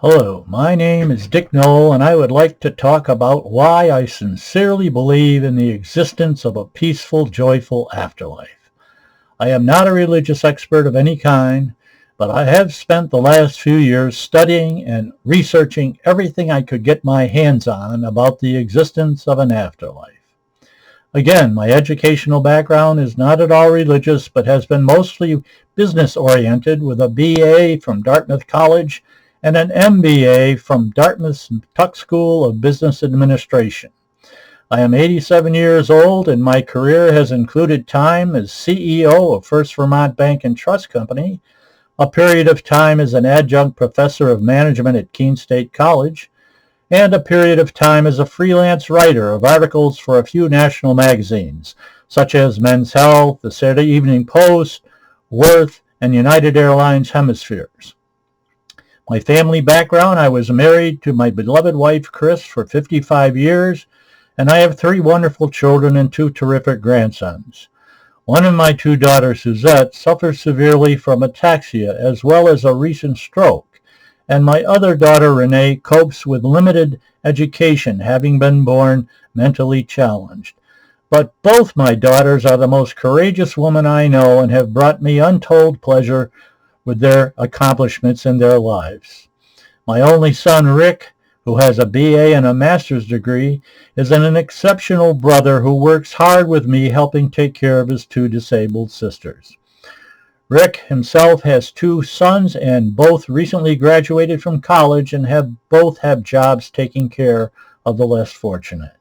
Hello, my name is Dick Noel, and I would like to talk about why I sincerely believe in the existence of a peaceful, joyful afterlife. I am not a religious expert of any kind, but I have spent the last few years studying and researching everything I could get my hands on about the existence of an afterlife. Again, my educational background is not at all religious, but has been mostly business-oriented with a BA from Dartmouth College and an MBA from Dartmouth's Tuck School of Business Administration. I am 87 years old, and my career has included time as CEO of First Vermont Bank and Trust Company, a period of time as an adjunct professor of management at Keene State College, and a period of time as a freelance writer of articles for a few national magazines, such as Men's Health, the Saturday Evening Post, Worth, and United Airlines Hemispheres. My family background: I was married to my beloved wife, Chris, for 55 years, and I have 3 wonderful children and 2 terrific grandsons. One of my 2 daughters, Suzette, suffers severely from ataxia as well as a recent stroke, and my other daughter, Renee, copes with limited education, having been born mentally challenged. But both my daughters are the most courageous women I know and have brought me untold pleasure with their accomplishments in their lives. My only son, Rick, who has a BA and a master's degree, is an exceptional brother who works hard with me, helping take care of his 2 disabled sisters. Rick himself has 2 sons, and both recently graduated from college and both have jobs taking care of the less fortunate.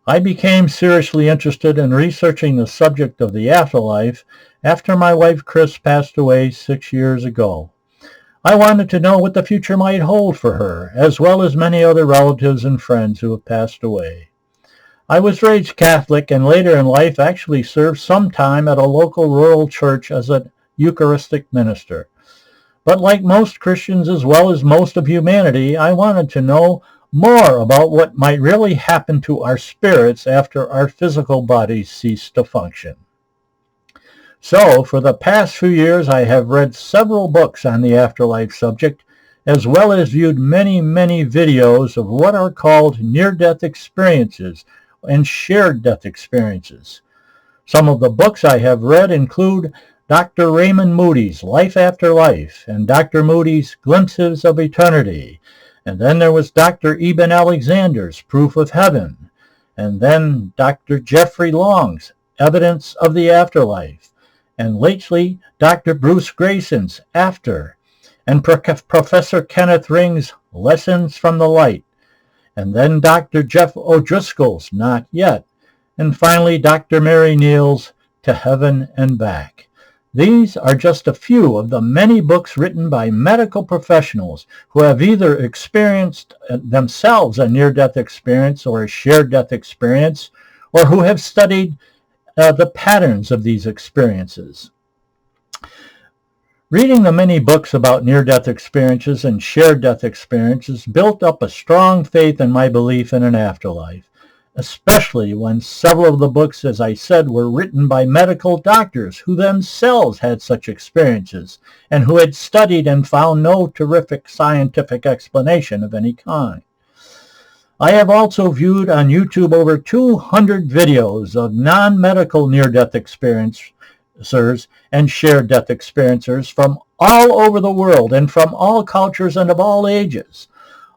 I became seriously interested in researching the subject of the afterlife after my wife Chris passed away 6 years ago. I wanted to know what the future might hold for her, as well as many other relatives and friends who have passed away. I was raised Catholic, and later in life actually served some time at a local rural church as a Eucharistic minister. But like most Christians, as well as most of humanity, I wanted to know more about what might really happen to our spirits after our physical bodies cease to function. So, for the past few years, I have read several books on the afterlife subject, as well as viewed many videos of what are called near-death experiences and shared death experiences. Some of the books I have read include Dr. Raymond Moody's Life After Life and Dr. Moody's Glimpses of Eternity. And then there was Dr. Eben Alexander's Proof of Heaven. And then Dr. Jeffrey Long's Evidence of the Afterlife. And lately, Dr. Bruce Grayson's After. And Professor Kenneth Ring's Lessons from the Light. And then Dr. Jeff O'Driscoll's Not Yet, and finally Dr. Mary Neal's To Heaven and Back. These are just a few of the many books written by medical professionals who have either experienced themselves a near-death experience or a shared death experience, or who have studied the patterns of these experiences. Reading the many books about near-death experiences and shared death experiences built up a strong faith in my belief in an afterlife, especially when several of the books, as I said, were written by medical doctors who themselves had such experiences and who had studied and found no terrific scientific explanation of any kind. I have also viewed on YouTube over 200 videos of non-medical near-death experiencers and shared death experiencers from all over the world and from all cultures and of all ages.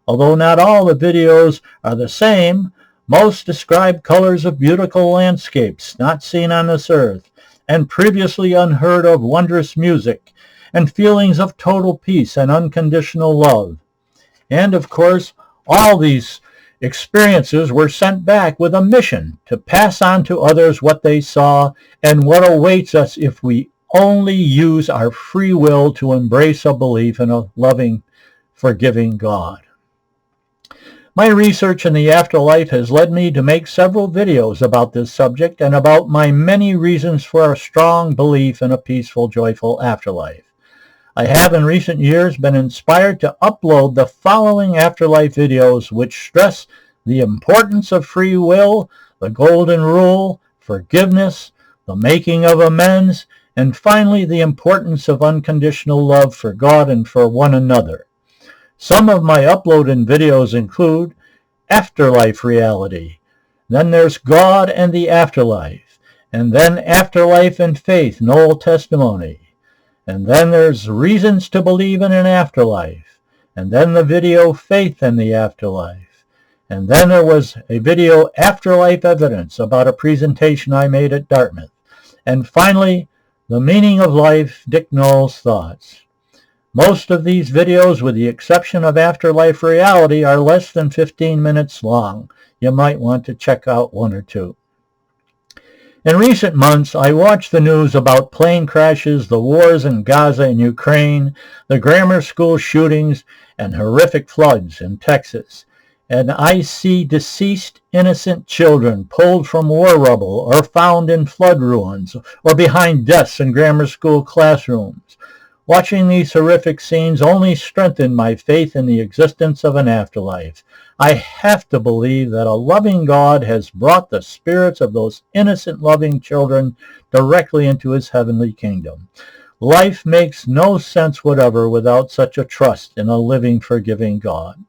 Although not all the videos are the same, most describe colors of beautiful landscapes not seen on this earth, and previously unheard of wondrous music, and feelings of total peace and unconditional love. And of course, all these experiences were sent back with a mission to pass on to others what they saw and what awaits us if we only use our free will to embrace a belief in a loving, forgiving God. My research in the afterlife has led me to make several videos about this subject and about my many reasons for a strong belief in a peaceful, joyful afterlife. I have in recent years been inspired to upload the following afterlife videos which stress the importance of free will, the golden rule, forgiveness, the making of amends, and finally the importance of unconditional love for God and for one another. Some of my uploaded videos include Afterlife Reality, then there's God and the Afterlife, and then Afterlife and Faith, Noel Testimony, and then there's Reasons to Believe in an Afterlife, and then the video Faith and the Afterlife, and then there was a video Afterlife Evidence about a presentation I made at Dartmouth, and finally, The Meaning of Life, Dick Noel's Thoughts. Most of these videos, with the exception of Afterlife Reality, are less than 15 minutes long. You might want to check out one or two. In recent months, I watched the news about plane crashes, the wars in Gaza and Ukraine, the grammar school shootings, and horrific floods in Texas. And I see deceased innocent children pulled from war rubble or found in flood ruins or behind desks in grammar school classrooms. Watching these horrific scenes only strengthened my faith in the existence of an afterlife. I have to believe that a loving God has brought the spirits of those innocent, loving children directly into his heavenly kingdom. Life makes no sense whatever without such a trust in a living, forgiving God.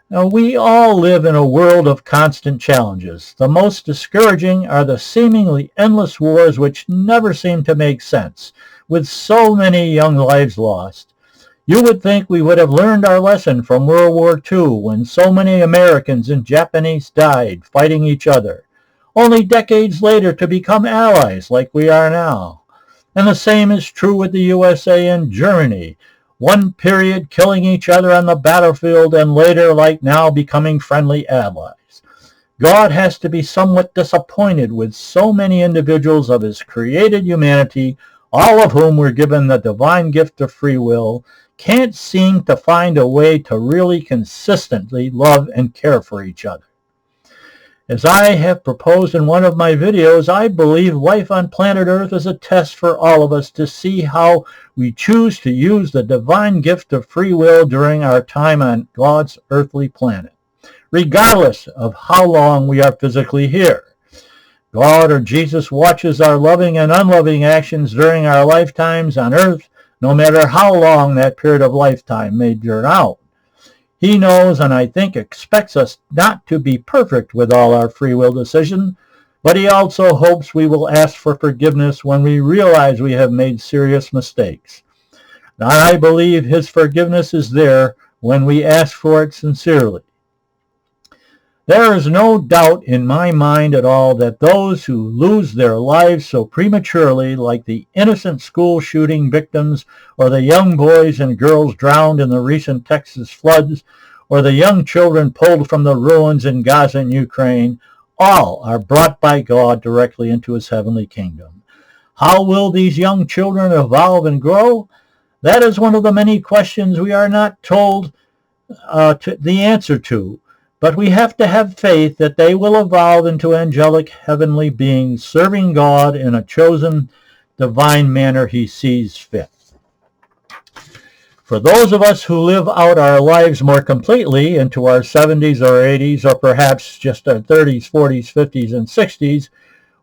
Now, we all live in a world of constant challenges. The most discouraging are the seemingly endless wars which never seem to make sense, with so many young lives lost. You would think we would have learned our lesson from World War II, when so many Americans and Japanese died fighting each other, only decades later to become allies like we are now. And the same is true with the USA and Germany, one period killing each other on the battlefield and later, like now, becoming friendly allies. God has to be somewhat disappointed with so many individuals of his created humanity, all of whom were given the divine gift of free will, can't seem to find a way to really consistently love and care for each other. As I have proposed in one of my videos, I believe life on planet Earth is a test for all of us to see how we choose to use the divine gift of free will during our time on God's earthly planet, regardless of how long we are physically here. God or Jesus watches our loving and unloving actions during our lifetimes on earth, no matter how long that period of lifetime may turn out. He knows, and I think expects us not to be perfect with all our free will decisions, but he also hopes we will ask for forgiveness when we realize we have made serious mistakes. And I believe his forgiveness is there when we ask for it sincerely. There is no doubt in my mind at all that those who lose their lives so prematurely, like the innocent school shooting victims, or the young boys and girls drowned in the recent Texas floods, or the young children pulled from the ruins in Gaza and Ukraine, all are brought by God directly into his heavenly kingdom. How will these young children evolve and grow? That is one of the many questions we are not told the answer to. But we have to have faith that they will evolve into angelic heavenly beings, serving God in a chosen divine manner he sees fit. For those of us who live out our lives more completely into our 70s or 80s, or perhaps just our 30s, 40s, 50s, and 60s,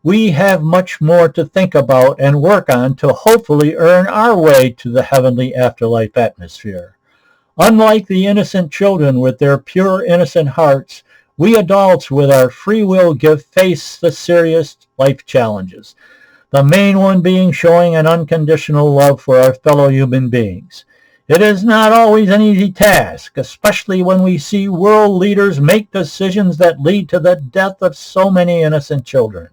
we have much more to think about and work on to hopefully earn our way to the heavenly afterlife atmosphere. Unlike the innocent children with their pure, innocent hearts, we adults with our free will gift face the serious life challenges, the main one being showing an unconditional love for our fellow human beings. It is not always an easy task, especially when we see world leaders make decisions that lead to the death of so many innocent children.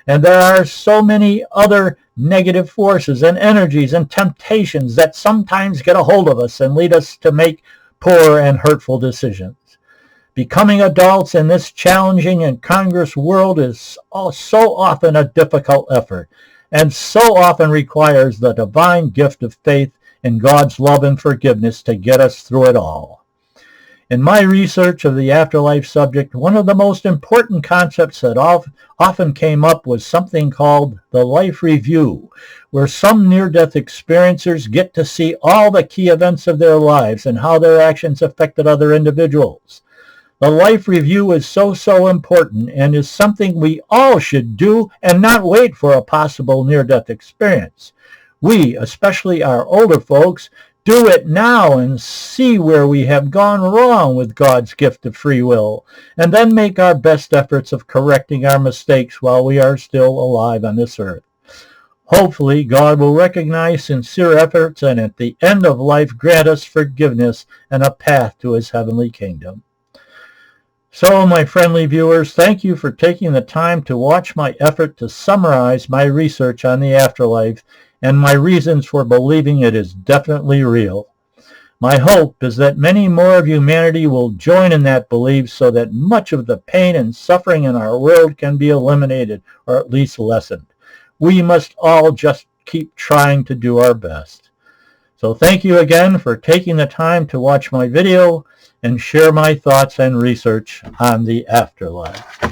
And there are so many other negative forces and energies and temptations that sometimes get a hold of us and lead us to make poor and hurtful decisions. Becoming adults in this challenging and congruous world is so often a difficult effort, and so often requires the divine gift of faith in God's love and forgiveness to get us through it all. In my research of the afterlife subject, one of the most important concepts that often came up was something called the life review, where some near-death experiencers get to see all the key events of their lives and how their actions affected other individuals. The life review is so important and is something we all should do and not wait for a possible near-death experience. We, especially our older folks, do it now and see where we have gone wrong with God's gift of free will, and then make our best efforts of correcting our mistakes while we are still alive on this earth. Hopefully, God will recognize sincere efforts and at the end of life grant us forgiveness and a path to his heavenly kingdom. So, my friendly viewers, thank you for taking the time to watch my effort to summarize my research on the afterlife and my reasons for believing it is definitely real. My hope is that many more of humanity will join in that belief so that much of the pain and suffering in our world can be eliminated or at least lessened. We must all just keep trying to do our best. So thank you again for taking the time to watch my video and share my thoughts and research on the afterlife.